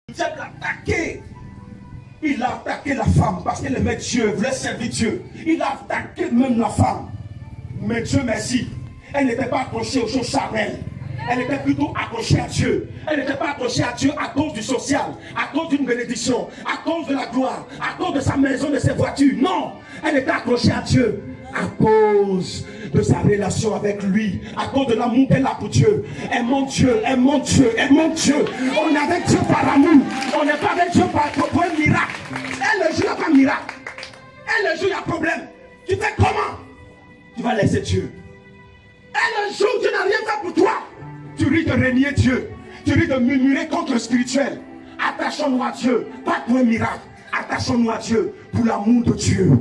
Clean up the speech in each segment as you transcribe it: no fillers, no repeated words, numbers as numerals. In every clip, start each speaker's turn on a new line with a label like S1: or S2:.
S1: Le diable l'a attaqué. Il a attaqué la femme parce qu'elle aimait Dieu, voulait servir Dieu. Il a attaqué même la femme. Mais Dieu merci, elle n'était pas accrochée aux choses charnelles. Elle était plutôt accrochée à Dieu. Elle n'était pas accrochée à Dieu à cause du social, à cause d'une bénédiction, à cause de la gloire, à cause de sa maison, de ses voitures. Non, elle était accrochée à Dieu à cause de sa relation avec lui, à cause de l'amour qu'elle a pour Dieu. Aimons Dieu, aimons Dieu, aimons Dieu. On est avec Dieu par amour. On n'est pas avec Dieu pour un miracle. Elle, le jour, il n'y a pas de miracle. Elle, le jour, il y a problème. Tu fais comment? Tu vas laisser Dieu. Elle, le jour, Dieu n'a rien fait pour toi. Tu risques de renier Dieu. Tu risques de murmurer contre le spirituel. Attachons-nous à Dieu, pas pour un miracle. Attachons-nous à Dieu pour l'amour de Dieu.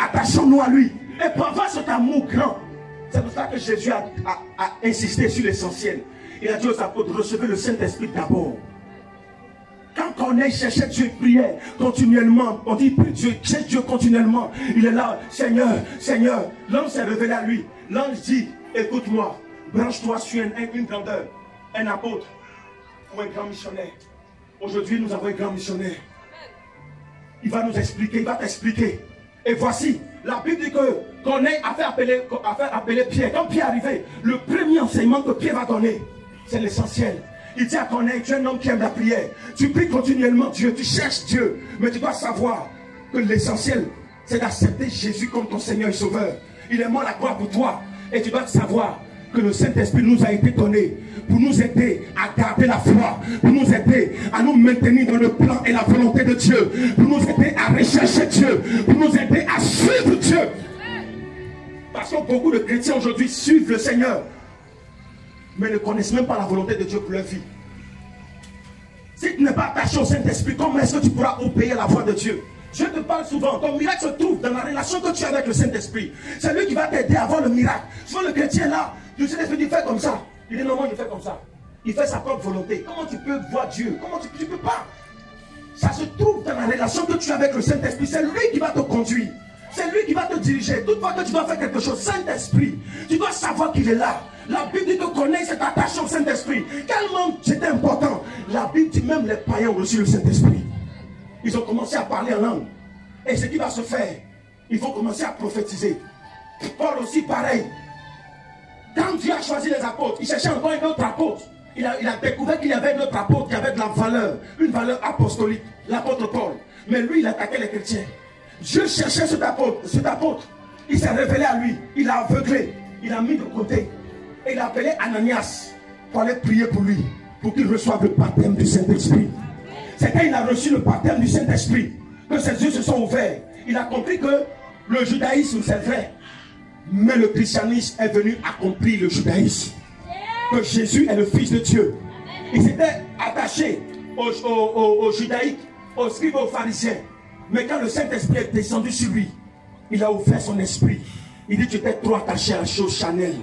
S1: Attachons-nous à lui. Et pour avoir cet amour grand, c'est pour ça que Jésus a insisté sur l'essentiel. Il a dit aux apôtres, recevez le Saint-Esprit d'abord. Quand Corneille cherchait Dieu, il priait continuellement. On dit, Dieu, cherche Dieu continuellement. Il est là, Seigneur, Seigneur. L'ange s'est révélé à lui. L'ange dit, écoute-moi, branche-toi sur une grandeur, un apôtre ou un grand missionnaire. Aujourd'hui, nous avons un grand missionnaire. Il va nous expliquer, il va t'expliquer. Et voici, la Bible dit que Corneille a fait appeler Pierre. Quand Pierre est arrivé, le premier enseignement que Pierre va donner, c'est l'essentiel. Il dit à Corneille, tu es un homme qui aime la prière. Tu pries continuellement Dieu, tu cherches Dieu. Mais tu dois savoir que l'essentiel, c'est d'accepter Jésus comme ton Seigneur et Sauveur. Il est mort à la croix pour toi. Et tu dois savoir que le Saint-Esprit nous a été donné pour nous aider à garder la foi, pour nous aider à nous maintenir dans le plan et la volonté de Dieu, pour nous aider à rechercher Dieu, pour nous aider à suivre Dieu. Parce que beaucoup de chrétiens aujourd'hui suivent le Seigneur, mais ne connaissent même pas la volonté de Dieu pour leur vie. Si tu n'es pas attaché au Saint-Esprit, comment est-ce que tu pourras obéir la voix de Dieu? Je te parle souvent, ton miracle se trouve dans la relation que tu as avec le Saint-Esprit. C'est lui qui va t'aider à avoir le miracle. Souvent le chrétien là, le Saint-Esprit dit fais comme ça. Il dit non, moi je fais comme ça. Il fait sa propre volonté. Comment tu peux voir Dieu? Comment tu peux pas? Ça se trouve dans la relation que tu as avec le Saint-Esprit. C'est lui qui va te conduire. C'est lui qui va te diriger. Toutefois que tu dois faire quelque chose, Saint-Esprit, tu dois savoir qu'il est là. La Bible dit que connaître cette attache au Saint-Esprit. Tellement c'était important. La Bible dit même les païens ont reçu le Saint-Esprit. Ils ont commencé à parler en langue. Et ce qui va se faire, il faut commencer à prophétiser. Paul aussi pareil. Quand Dieu a choisi les apôtres, il cherchait encore un autre apôtre. Il a découvert qu'il y avait un autre apôtre qui avait de la valeur, une valeur apostolique, l'apôtre Paul. Mais lui, il attaquait les chrétiens. Dieu cherchait cet apôtre. Il s'est révélé à lui. Il l'a aveuglé. Il l'a mis de côté. Et il a appelé Ananias pour aller prier pour lui, pour qu'il reçoive le baptême du Saint-Esprit. C'est quand il a reçu le baptême du Saint-Esprit que ses yeux se sont ouverts. Il a compris que le judaïsme c'est vrai, mais le christianisme est venu accomplir le judaïsme. Que Jésus est le Fils de Dieu. Il s'était attaché aux judaïques, aux scribes, aux pharisiens. Mais quand le Saint-Esprit est descendu sur lui, il a ouvert son esprit. Il dit tu t'es trop attaché à la chose charnelle.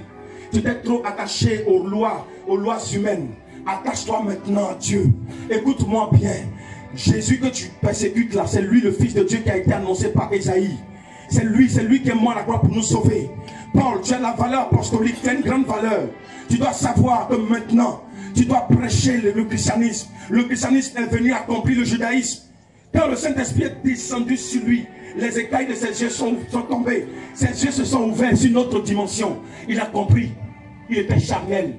S1: Tu t'es trop attaché aux lois humaines. Attache-toi maintenant à Dieu. Écoute-moi bien. Jésus que tu persécutes là, c'est lui le Fils de Dieu qui a été annoncé par Esaïe. C'est lui qui est mort à la croix pour nous sauver. Paul, tu as la valeur apostolique, tu as une grande valeur. Tu dois savoir que maintenant, tu dois prêcher le christianisme. Le christianisme est venu accomplir le judaïsme. Quand le Saint-Esprit est descendu sur lui, les écailles de ses yeux sont tombées. Ses yeux se sont ouverts sur une autre dimension. Il a compris. Il était charnel.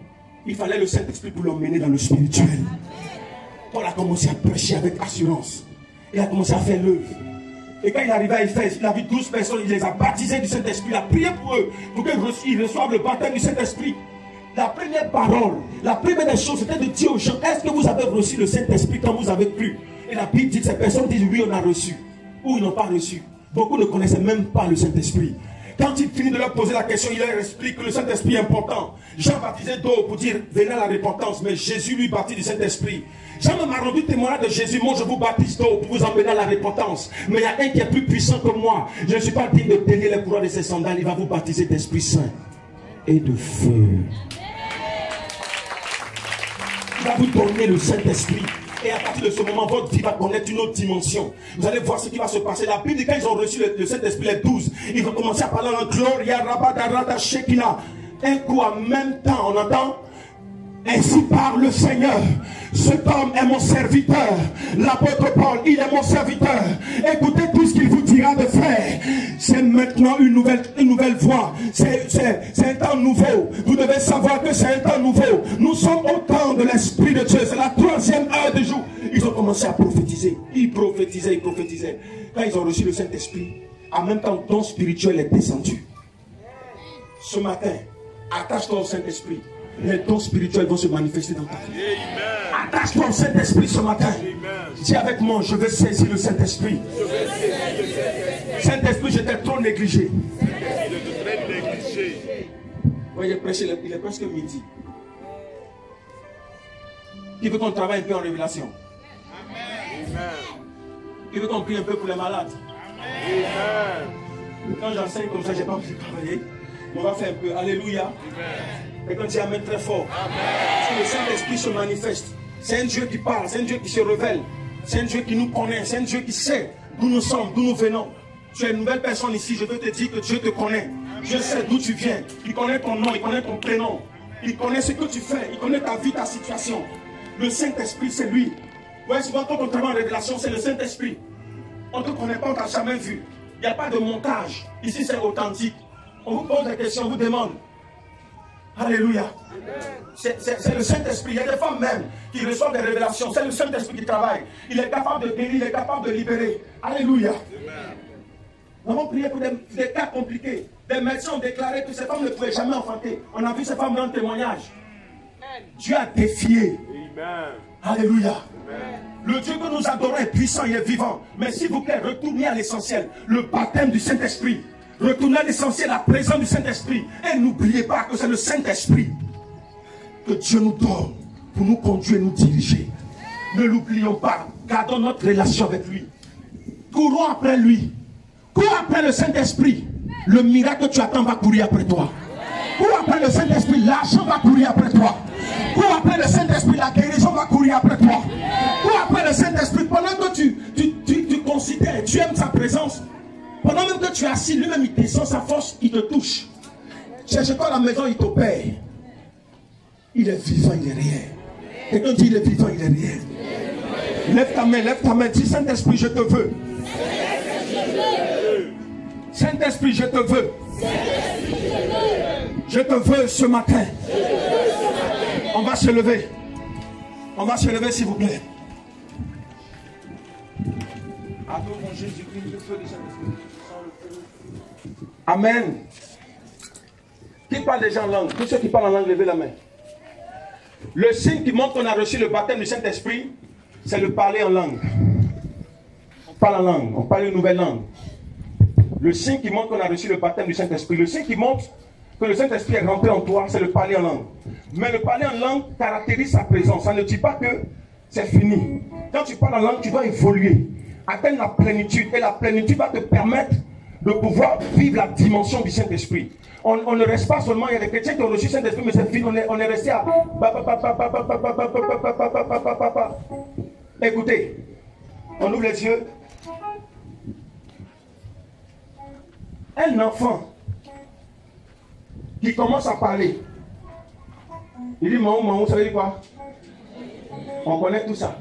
S1: Il fallait le Saint-Esprit pour l'emmener dans le spirituel. Paul a commencé à prêcher avec assurance. Il a commencé à faire l'œuvre. Et quand il arrivait à Éphèse, il a vu 12 personnes, il les a baptisés du Saint-Esprit. Il a prié pour eux, pour qu'ils reçoivent le baptême du Saint-Esprit. La première parole, la première des choses, c'était de dire aux gens, est-ce que vous avez reçu le Saint-Esprit quand vous avez cru? Et la Bible dit que ces personnes disent, oui, on a reçu. Ou ils n'ont pas reçu. Beaucoup ne connaissaient même pas le Saint-Esprit. Quand il finit de leur poser la question, il leur explique que le Saint-Esprit est important. Jean baptisait d'eau pour dire, venez à la repentance, mais Jésus lui baptise du Saint-Esprit. Jean m'a rendu témoignage de Jésus, moi je vous baptise d'eau pour vous emmener à la repentance. Mais il y a un qui est plus puissant que moi. Je ne suis pas digne de tenir les courroies de ses sandales, il va vous baptiser d'Esprit Saint et de feu. Il va vous donner le Saint-Esprit. Et à partir de ce moment, votre vie va connaître une autre dimension. Vous allez voir ce qui va se passer. La Bible dit quand ils ont reçu le Saint-Esprit, les 12, ils vont commencer à parler en Gloria, Rabadarada, Shekinah. Un coup en même temps, on entend. Ainsi parle le Seigneur. Cet homme est mon serviteur. L'apôtre Paul, il est mon serviteur. Écoutez tout ce qu'il vous dira de faire. C'est maintenant une nouvelle voie. C'est un temps nouveau. Vous devez savoir que c'est un temps nouveau. Nous sommes au temps de l'Esprit de Dieu. C'est la 3e heure du jour. Ils ont commencé à prophétiser. Ils prophétisaient. Quand ils ont reçu le Saint-Esprit, en même temps, le don spirituel est descendu. Ce matin, attache-toi au Saint-Esprit. Les dons spirituels vont se manifester dans ta vie. Attache-toi au Saint-Esprit ce matin. Dis avec moi, je vais saisir le Saint-Esprit. Saint-Esprit, j'étais trop négligé. Oui, il est presque midi. Qui veut qu'on travaille un peu en révélation? Qui veut qu'on prie un peu pour les malades? Quand j'enseigne comme ça, je n'ai pas pu travailler. On va faire un peu. Alléluia. Et quand tu amènes très fort. Parce que le Saint-Esprit se manifeste. C'est un Dieu qui parle, c'est un Dieu qui se révèle. C'est un Dieu qui nous connaît, c'est un Dieu qui sait d'où nous sommes, d'où nous venons. Tu es une nouvelle personne ici, je veux te dire que Dieu te connaît. Dieu sait d'où tu viens. Il connaît ton nom, il connaît ton prénom. Il connaît ce que tu fais, il connaît ta vie, ta situation. Le Saint-Esprit, c'est lui. Ouais, souvent quand on travaille en révélation, c'est le Saint-Esprit. On ne te connaît pas, on ne t'a jamais vu. Il n'y a pas de montage. Ici, c'est authentique. On vous pose des questions, on vous demande. Alléluia. C'est le Saint-Esprit. Il y a des femmes même qui reçoivent des révélations. C'est le Saint-Esprit qui travaille. Il est capable de guérir, il est capable de libérer. Alléluia. Nous avons prié pour des cas compliqués. Des médecins ont déclaré que ces femmes ne pouvaient jamais enfanter. On a vu ces femmes rendre témoignage. Dieu a défié. Alléluia. Le Dieu que nous adorons est puissant, il est vivant. Mais s'il vous plaît, retournez à l'essentiel. Le baptême du Saint-Esprit. Retournez à l'essentiel, la présence du Saint-Esprit. Et n'oubliez pas que c'est le Saint-Esprit que Dieu nous donne pour nous conduire et nous diriger. Ne l'oublions pas. Gardons notre relation avec lui. Courons après lui. Cours après le Saint-Esprit. Le miracle que tu attends va courir après toi. Cours après le Saint-Esprit. L'argent va courir après toi. Cours après le Saint-Esprit. La guérison va courir après toi. Cours après le Saint-Esprit. Pendant que tu considères, tu aimes sa présence. Pendant même que tu es assis, lui-même il descend sa force, il te touche. Cherche-toi à la maison, il t'opère. Il est vivant, il est réel. Et quand dit il est vivant, il est réel. Lève ta main, dis Saint-Esprit, je te veux. Saint-Esprit, je te veux. Je te veux ce matin. On va se lever. On va se lever, s'il vous plaît. Adorons Jésus-Christ, le feu du Saint-Esprit. Amen. Qui parle déjà en langue? Tous ceux qui parlent en langue, levez la main. Le signe qui montre qu'on a reçu le baptême du Saint-Esprit, c'est le parler en langue. On parle en langue, on parle une nouvelle langue. Le signe qui montre qu'on a reçu le baptême du Saint-Esprit, le signe qui montre que le Saint-Esprit est rentré en toi, c'est le parler en langue. Mais le parler en langue caractérise sa présence. Ça ne dit pas que c'est fini. Quand tu parles en langue, tu dois évoluer, atteindre la plénitude. Et la plénitude va te permettre de pouvoir vivre la dimension du Saint-Esprit. On ne reste pas seulement, il y a des chrétiens qui ont reçu le Saint-Esprit, mais c'est fini, on est resté à... Écoutez, on ouvre les yeux. Un enfant qui commence à parler, il dit Maou, ça veut dire quoi? On connaît tout ça.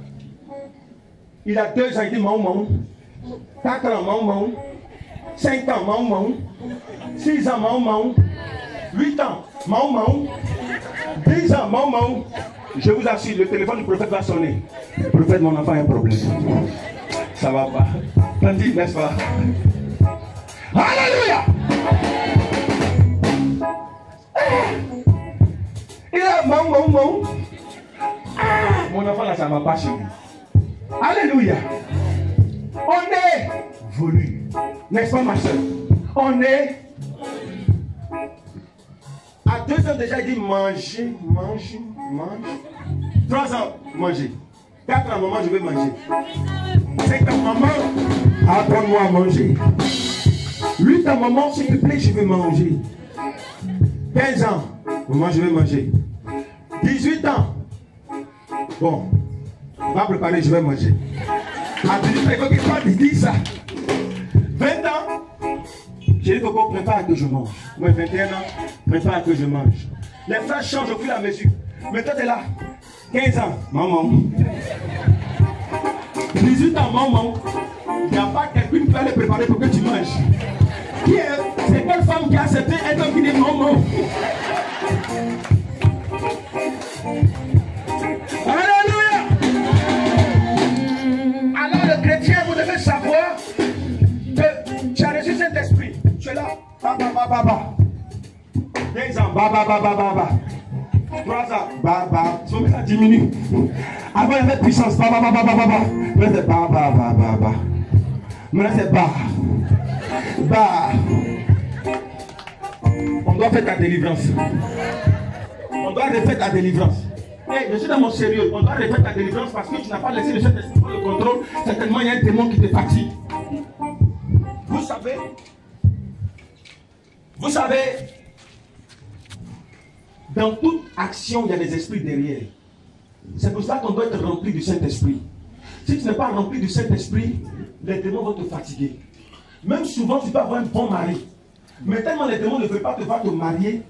S1: Il a 2 ans, il dit Maou. 4 ans, Maou. 5 ans, Maou. 6 ans, Maou. 8 ans, Maou. 10 ans, Maou. Je vous assure, le téléphone du prophète va sonner. Le prophète, mon enfant a un problème. Ça va pas. T'en dis, n'est-ce pas? Alléluia! Il a Maou. Mon enfant là, ça ne va pas chez lui. Alléluia! On est voulu. N'est-ce pas, ma soeur? On est. À 2 ans déjà, il dit manger. 3 ans, manger. 4 ans, maman, je vais manger. 5 ans, maman, apprends-moi à manger. 8 ans, maman, s'il te plaît, je vais manger. 15 ans, maman, je vais manger. 18 ans, bon, va préparer, je vais manger. À 18 ans, il dit ça. 20 ans, j'ai dit Coco, prépare que je mange. Moi, 21 ans, prépare que je mange. Les frères changent au fur et à mesure. Maintenant, tu es là. 15 ans, maman. 18 ans, maman. Il n'y a pas quelqu'un qui va les préparer pour que tu manges. C'est quelle femme qui a accepté un homme qui dit maman? Alléluia! Alors le chrétien, vous devez savoir que tu as reçu Saint-Esprit. Tu es là. Ba. 15 ans. Ba. 3 ans. Ba. Son ça diminue. Avant il y avait puissance. Ba. Maintenant c'est ba. Maintenant c'est ba. On doit faire ta délivrance. On doit refaire ta délivrance. Hey, je suis dans mon sérieux. On doit refaire ta délivrance parce que tu n'as pas laissé le Saint-Esprit pour le contrôle. Certainement, il y a un démon qui te fatigue. Vous savez, dans toute action, il y a des esprits derrière. C'est pour ça qu'on doit être rempli du Saint-Esprit. Si tu n'es pas rempli du Saint-Esprit, les démons vont te fatiguer. Même souvent, tu peux avoir un bon mari. Mais tellement les démons ne veulent pas te voir te marier,